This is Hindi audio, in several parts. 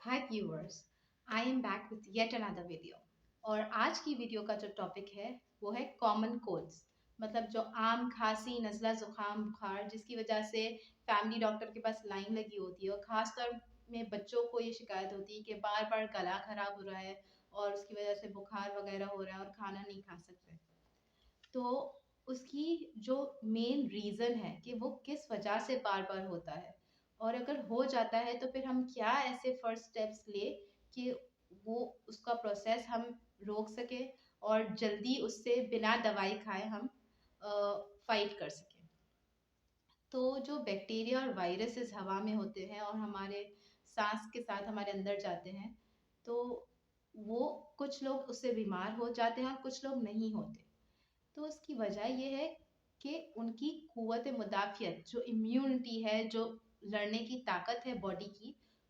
Hi viewers, I am back with yet another video. और आज की वीडियो का जो टॉपिक है वो है कॉमन कोल्ड्स। मतलब जो आम खांसी, नज़ला, ज़ुकाम, बुखार जिसकी वजह से फैमिली डॉक्टर के पास लाइन लगी होती है। और ख़ासतौर में बच्चों को ये शिकायत होती है कि बार बार गला ख़राब हो रहा है और उसकी वजह से बुखार वगैरह हो रहा है और खाना नहीं खा सकते। तो उसकी जो मेन रीज़न है कि वो किस वजह से बार बार होता है, और अगर हो जाता है तो फिर हम क्या ऐसे फर्स्ट स्टेप्स ले कि वो उसका प्रोसेस हम रोक सके और जल्दी उससे बिना दवाई खाए हम फाइट कर सकें। तो जो बैक्टीरिया और वायरसेस हवा में होते हैं और हमारे सांस के साथ हमारे अंदर जाते हैं, तो वो कुछ लोग उससे बीमार हो जाते हैं और कुछ लोग नहीं होते। तो उसकी वजह ये है कि उनकी कुव्वत मुदाफ़ियत, जो इम्यूनिटी है, जो लड़ने की ताकत है बॉडी की,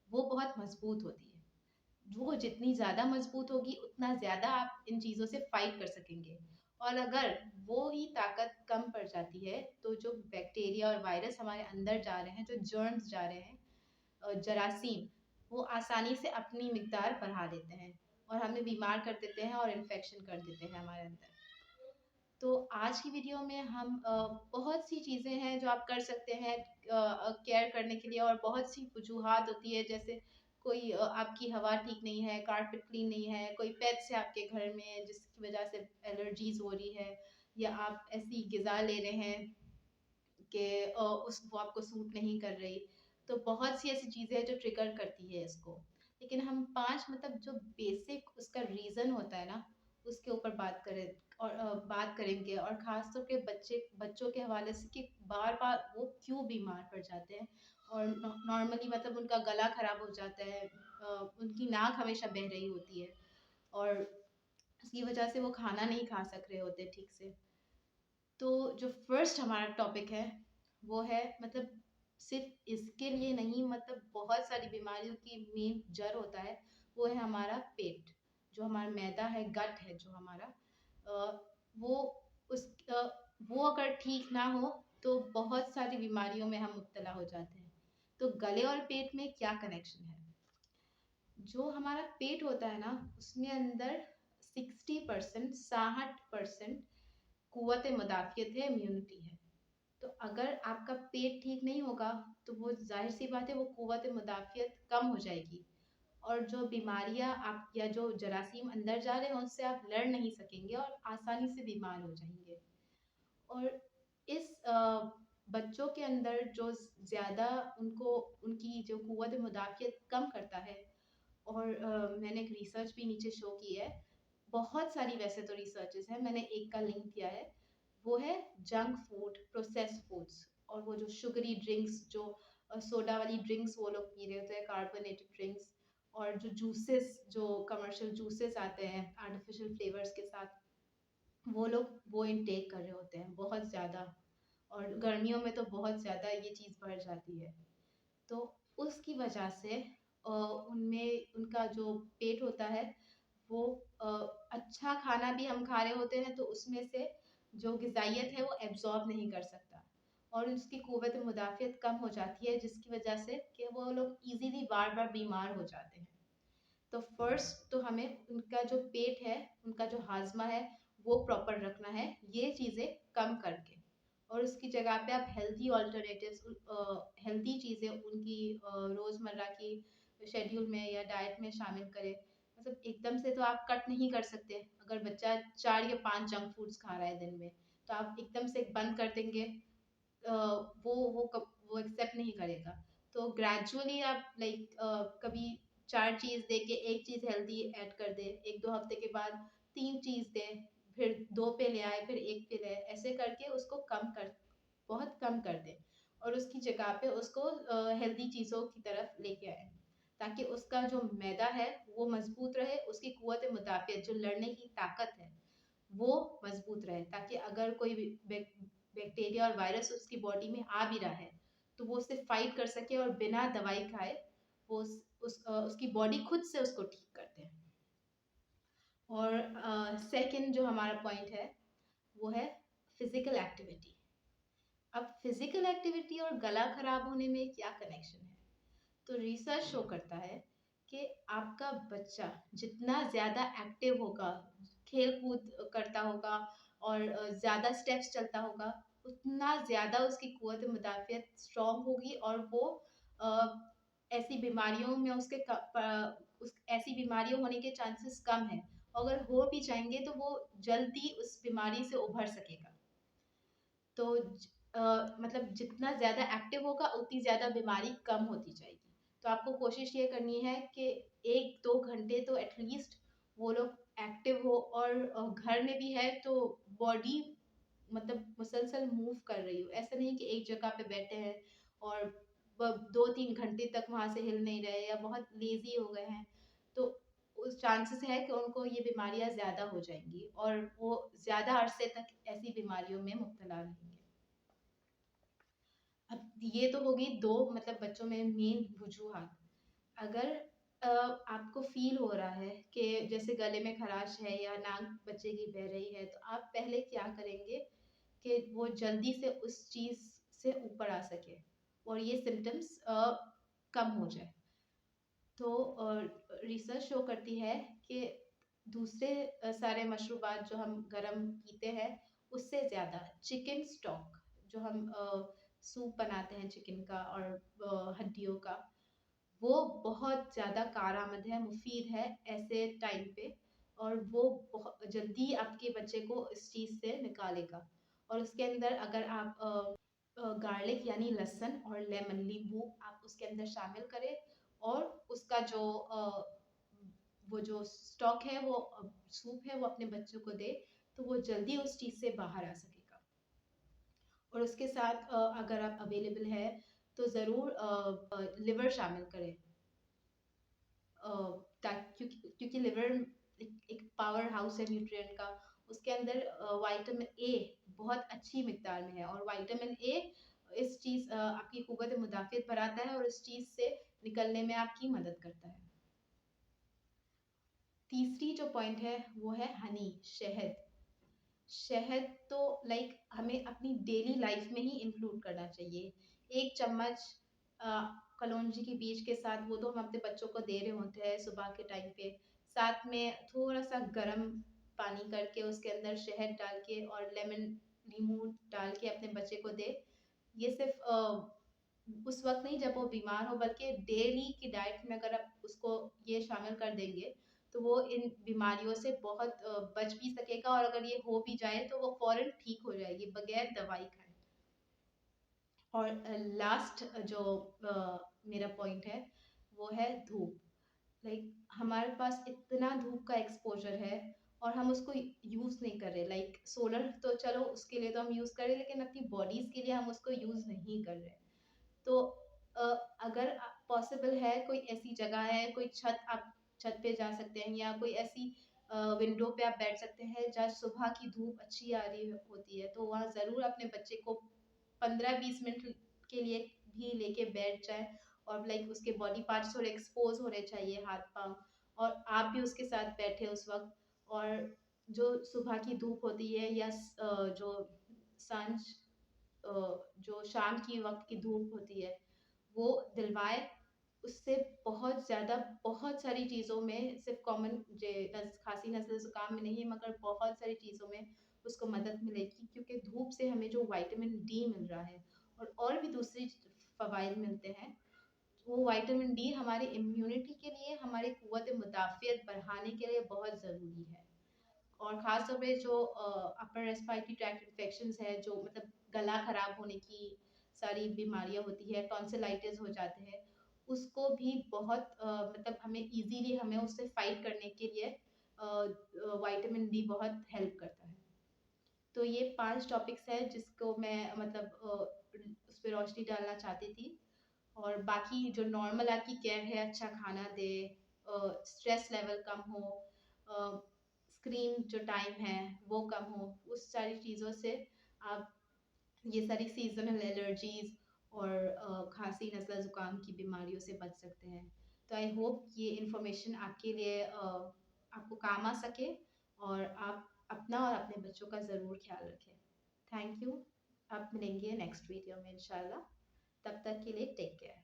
वो बहुत मजबूत होती है। वो जितनी ज़्यादा मजबूत होगी उतना ज़्यादा आप इन चीज़ों से फाइट कर सकेंगे। और अगर वो ही ताकत कम पड़ जाती है तो जो बैक्टीरिया और वायरस हमारे अंदर जा रहे हैं, जो जर्म्स जा रहे हैं, जरासीम, वो आसानी से अपनी मिकदार बढ़ा लेते हैं और हमें बीमार कर देते हैं और इन्फेक्शन कर देते हैं हमारे अंदर। तो आज की वीडियो में हम बहुत सी चीज़ें हैं जो आप कर सकते हैं केयर करने के लिए। और बहुत सी वजूहात होती है, जैसे कोई आपकी हवा ठीक नहीं है, कारपेट क्लीन नहीं है, कोई पेट्स है आपके घर में जिसकी वजह से एलर्जीज हो रही है, या आप ऐसी ग़िज़ा ले रहे हैं कि उस वो आपको सूट नहीं कर रही। तो बहुत सी ऐसी चीज़ें हैं जो ट्रिगर करती है इसको। लेकिन हम 5 मतलब जो बेसिक उसका रीज़न होता है ना, उसके ऊपर बात करें और बात करेंगे। और ख़ास तौर पे बच्चों के हवाले से कि बार-बार वो क्यों बीमार पड़ जाते हैं। और नॉर्मली मतलब उनका गला ख़राब हो जाता है, उनकी नाक हमेशा बह रही होती है और इसकी वजह से वो खाना नहीं खा सक रहे होते ठीक से। तो जो फर्स्ट हमारा टॉपिक है वो है, मतलब सिर्फ इसके लिए नहीं, मतलब बहुत सारी बीमारियों की मेन जड़ होता है वो है हमारा पेट। जो हमारा मैदा है, गट है जो हमारा, अ, वो उस अ, वो अगर ठीक ना हो तो बहुत सारी बीमारियों में हम मुब्तला हो जाते हैं। तो गले और पेट में क्या कनेक्शन है? जो हमारा पेट होता है ना, उसमें अंदर 60%, 60% कुव्वत मुदाफ़ियत है, इम्यूनिटी है। तो अगर आपका पेट ठीक नहीं होगा तो वो ज़ाहिर सी बात है वो कुव्वत मुदाफ़ियत कम हो जाएगी। और जो बीमारियां आप या जो जरासीम अंदर जा रहे हैं उनसे आप लड़ नहीं सकेंगे और आसानी से बीमार हो जाएंगे। और इस बच्चों के अंदर जो ज़्यादा उनको उनकी जो कुव्वत मुदाफ़ियत कम करता है। और मैंने एक रिसर्च भी नीचे शो की है, बहुत सारी वैसे तो रिसर्चेस हैं, मैंने एक का लिंक दिया है। वो है जंक फूड, प्रोसेस्ड फूड्स, और वो जो शुगरी ड्रिंक्स, जो सोडा वाली ड्रिंक्स वो लोग पी रहे होते हैं, कार्बोनेटेड ड्रिंक्स। और जो जूसेस, जो कमर्शियल जूसेस आते हैं आर्टिफिशियल फ्लेवर्स के साथ, वो लोग वो इनटेक कर रहे होते हैं बहुत ज़्यादा। और गर्मियों में तो बहुत ज़्यादा ये चीज़ बढ़ जाती है। तो उसकी वजह से उनमें उनका जो पेट होता है वो, अ, अच्छा खाना भी हम खा रहे होते हैं तो उसमें से जो ग़िज़ाइयत है वो एब्ज़ॉर्ब नहीं कर सकता और उसकी क़ुव्वत मुदाफ़ियत कम हो जाती है, जिसकी वजह से कि वो लोग ईज़िली बार-बार बीमार हो जाते हैं। तो फर्स्ट तो हमें उनका जो पेट है, उनका जो हाज़मा है, वो प्रॉपर रखना है, ये चीज़ें कम करके। और उसकी जगह पे आप हेल्दी अल्टरनेटिव्स, हेल्दी चीज़ें उनकी रोज़मर्रा की शेड्यूल में या डाइट में शामिल करें। मतलब एकदम से तो आप कट नहीं कर सकते। अगर बच्चा 4 या 5 जंक फूड्स खा रहा है दिन में, तो आप एकदम से बंद कर देंगे, वो एक्सेप्ट नहीं करेगा। तो ग्रेजुअली आप लाइक कभी 4 चीज़ दे के 1 चीज़ हेल्दी ऐड कर दें, 1-2 हफ्ते के बाद 3 चीज़ दें, फिर 2 पे ले आए, फिर 1 पे ले आए, ऐसे करके उसको बहुत कम कर दें और उसकी जगह पे उसको हेल्दी चीज़ों की तरफ लेके आएँ, ताकि उसका जो मैदा है वो मज़बूत रहे, उसकी क़ुव्वत मुदाफ़ियत, जो लड़ने की ताकत है, वो मज़बूत रहे, ताकि अगर कोई भी बैक्टीरिया और वायरस उसकी बॉडी में आ भी रहा है तो वो उससे फाइट कर सके और बिना दवाई खाए वो उसकी बॉडी खुद से उसको ठीक कर दे। और सेकंड जो हमारा पॉइंट है वो है फिजिकल एक्टिविटी। अब फिजिकल एक्टिविटी और गला खराब होने में क्या कनेक्शन है? तो रिसर्च शो करता है कि आपका बच्चा जितना ज़्यादा एक्टिव होगा, खेल-कूद करता होगा और ज़्यादा स्टेप्स चलता होगा, उतना ज़्यादा उसकी क़ुव्वत मुदाफ़ियत स्ट्रॉन्ग होगी और वो अ, ऐसी बीमारियों में ऐसी बीमारियों होने के चांसेस कम हैं। अगर हो भी जाएँगे तो वो जल्दी उस बीमारी से उभर सकेगा। तो मतलब जितना ज़्यादा एक्टिव होगा उतनी ज़्यादा बीमारी कम होती जाएगी। तो आपको कोशिश ये करनी है कि 1-2 घंटे तो एटलीस्ट वो लोग एक्टिव हो और घर में भी है तो बॉडी मतलब मुसलसल मूव कर रही हो। ऐसा नहीं कि एक जगह पे बैठे हैं और 2-3 घंटे तक वहाँ से हिल नहीं रहे या बहुत लेज़ी हो गए हैं। तो उस चांसेस है कि उनको ये बीमारियाँ ज़्यादा हो जाएँगी और वो ज़्यादा अरसे तक ऐसी बीमारियों में मुब्तला रहेंगे। अब ये तो होगी 2 मतलब बच्चों में मेन वजूहात। अगर आपको फ़ील हो रहा है कि जैसे गले में खराश है या नाक बच्चे की बह रही है, तो आप पहले क्या करेंगे कि वो जल्दी से उस चीज़ से ऊपर आ सके और ये सिम्पटम्स कम हो जाए। तो रिसर्च शो करती है कि दूसरे सारे मशरूबात जो हम गरम पीते हैं, उससे ज़्यादा चिकन स्टॉक जो हम सूप बनाते हैं चिकन का और हड्डियों का, वो बहुत ज़्यादा कारआमद है, मुफ़ीद है ऐसे टाइम पे और वो जल्दी आपके बच्चे को इस चीज़ से निकालेगा। और उसके अंदर अगर आप गार्लिक यानी लहसुन और लेमन नींबू आप उसके अंदर शामिल करें और उसका जो वो जो स्टॉक है वो सूप है वो अपने बच्चों को दे, तो वो जल्दी उस चीज़ से बाहर आ सकेगा। और उसके साथ अगर आप अवेलेबल है तो ज़रूर लिवर शामिल करें। क्योंकि लिवर एक पावर हाउस है न्यूट्रिएंट का। उसके अंदर विटामिन ए बहुत अच्छी मिकदार में है और विटामिन ए इस चीज़ आपकी क़ुव्वत मुदाफ़ियत बढ़ाता है और इस चीज़ से निकलने में आपकी मदद करता है। तीसरी जो पॉइंट है वो है हनी, शहद। शहद तो लाइक हमें अपनी डेली लाइफ में ही इंक्लूड करना चाहिए। 1 चम्मच अ, कलौंजी के बीज के साथ वो तो हम अपने बच्चों को दे रहे होते हैं सुबह के टाइम पे। साथ में थोड़ा-सा गरम पानी करके उसके अंदर शहद डाल के और लेमन नींबू डाल के अपने बच्चे को दें। ये सिर्फ़ उस वक़्त नहीं जब वो बीमार हो बल्कि डेली की डाइट में अगर आप उसको ये शामिल कर देंगे, तो वो इन बीमारियों से बहुत बच भी सकेगा और अगर ये हो भी जाए तो वो फ़ौरन ठीक हो जाएगी बगैर दवाई खाए। और लास्ट जो मेरा पॉइंट है, वो है धूप। लाइक हमारे पास इतना धूप का एक्सपोज़र है और हम उसको यूज़ नहीं कर रहे। लाइक सोलर तो चलो उसके लिए तो हम यूज़ कर रहे हैं, लेकिन अपनी बॉडीज़ के लिए हम उसको यूज़ नहीं कर रहे। तो अ, अगर पॉसिबल है कोई ऐसी जगह है, कोई आप छत पे जा सकते हैं या कोई ऐसी विंडो पे आप बैठ सकते हैं जहाँ सुबह की धूप अच्छी आ रही होती है, तो वहाँ ज़रूर अपने बच्चे को 15-20 मिनट के लिए भी लेके बैठ जाएँ और लाइक उसके बॉडी पार्ट्स थोड़े एक्सपोज़ होने चाहिए हाथ-पाँव और आप भी उसके साथ बैठे उस वक़्त और जो सुबह की धूप होती है या जो सांझ जो शाम की वक़्त की धूप होती है, वो दिलवाए, उससे बहुत ज़्यादा बहुत सारी चीज़ों में सिर्फ़ कॉमन जे नज़ खाँसी, नज़ला ज़ुकाम में नहीं मगर बहुत सारी चीज़ों में उसको मदद मिलेगी क्योंकि धूप से हमें जो विटामिन डी मिल रहा है और भी दूसरी फ़वाइद मिलते हैं, वो विटामिन डी हमारी इम्यूनिटी के लिए, हमारी क़ुव्वत मुदाफ़ियत बढ़ाने के लिए बहुत ज़रूरी है। और ख़ास तौर पे जो अपर रेस्पिरेटरी ट्रैक्ट इन्फेक्शंस है जो मतलब गला ख़राब होने की सारी बीमारियाँ होती है, टॉन्सिलाइटिस हो जाते हैं, उसको भी बहुत मतलब हमें उससे फ़ाइट करने के लिए विटामिन डी बहुत हेल्प करता है। तो ये 5 टॉपिक्स हैं जिसको मैं मतलब उस पे रोशनी डालना चाहती थी और बाकी जो नॉर्मल आपकी केयर है, अच्छा खाना दें, स्ट्रेस लेवल कम हो, अ, स्क्रीन जो टाइम है वो कम हो, उस सारी चीज़ों से आप ये सारी सीज़नल एलर्जीज़ और खाँसी, नज़ला ज़ुकाम की बीमारियों से बच सकते हैं। तो आई होप ये इन्फॉर्मेशन आपके लिए आपको काम आ सके और आप अपना और अपने बच्चों का ज़रूर ख़्याल रखें। Thank you. आप मिलेंगे नेक्स्ट वीडियो में इंशाल्लाह। तब तक के लिए टेक केयर।